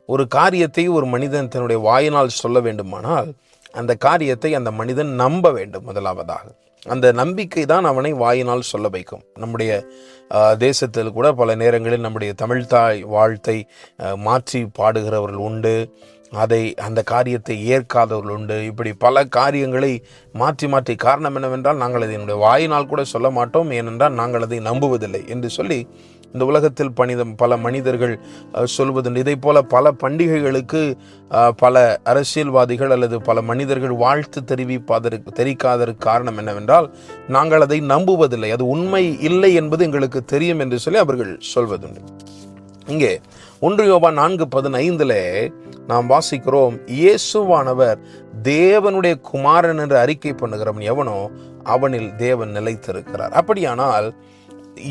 ஒரு காரியத்தை ஒரு மனிதன் தன்னுடைய வாயினால் சொல்ல வேண்டுமானால் அந்த காரியத்தை அந்த மனிதன் நம்ப வேண்டும். முதலாவதாக அந்த நம்பிக்கை தான் அவனை வாயினால் சொல்ல வைக்கும். நம்முடைய தேசத்தில் கூட பல நேரங்களில் நம்முடைய தமிழ்தாய் வாழ்த்தை மாற்றி பாடுகிறவர்கள் உண்டு, அந்த காரியத்தை ஏற்காதவர்கள் உண்டு. இப்படி பல காரியங்களை மாற்றி காரணம் என்னவென்றால் நாங்கள் அதை என்னுடைய வாயினால் கூட சொல்ல மாட்டோம், ஏனென்றால் நாங்கள் அதை நம்புவதில்லை என்று சொல்லி இந்த உலகத்தில் பல மனிதர்கள் சொல்வதுண்டு. இதை போல பல பண்டிகைகளுக்கு பல அரசியல்வாதிகள் அல்லது பல மனிதர்கள் வாழ்த்து தெரிவிக்காததற்கு காரணம் என்னவென்றால் நாங்கள் அதை நம்புவதில்லை, அது உண்மை இல்லை என்பது எங்களுக்கு தெரியும் என்று சொல்லி அவர்கள் சொல்வதுண்டு. இங்கே 1 யோவான் 4:15 நாம் வாசிக்கிறோம், இயேசுவானவர் தேவனுடைய குமாரன் என்று அறிக்கை பண்ணுகிறவன் எவனோ அவனில் தேவன் நிலைத்திருக்கிறார். அப்படியானால்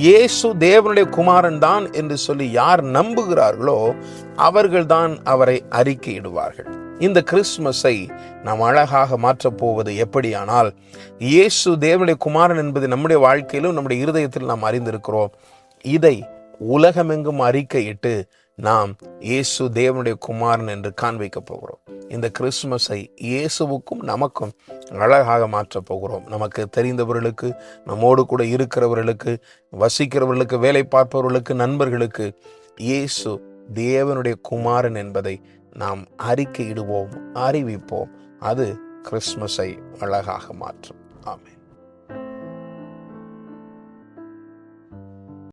இயேசு தேவனுடைய குமாரன் தான் என்று சொல்லி யார் நம்புகிறார்களோ அவர்கள்தான் அவரை அறிக்கையிடுவார்கள். இந்த கிறிஸ்துமஸை நாம் அழகாக மாற்றப் போவது எப்படியானால், இயேசு தேவனுடைய குமாரன் என்பதை நம்முடைய வாழ்க்கையிலும் நம்முடைய இருதயத்தில் நாம் அறிந்திருக்கிறோம். இதை உலகமெங்கும் அறிக்கையிட்டு நாம் இயேசு தேவனுடைய குமாரன் என்று காண்பிக்க போகிறோம். இந்த கிறிஸ்துமஸை இயேசுவுக்கும் நமக்கும் அழகாக மாற்றப் போகிறோம். நமக்கு தெரிந்தவர்களுக்கு, நம்மோடு கூட இருக்கிறவர்களுக்கு, வசிக்கிறவர்களுக்கு, வேலை பார்ப்பவர்களுக்கு, நண்பர்களுக்கு இயேசு தேவனுடைய குமாரன் என்பதை நாம் அறிக்கையிடுவோம், அறிவிப்போம். அது கிறிஸ்துமஸை அழகாக மாற்றும். ஆமென்.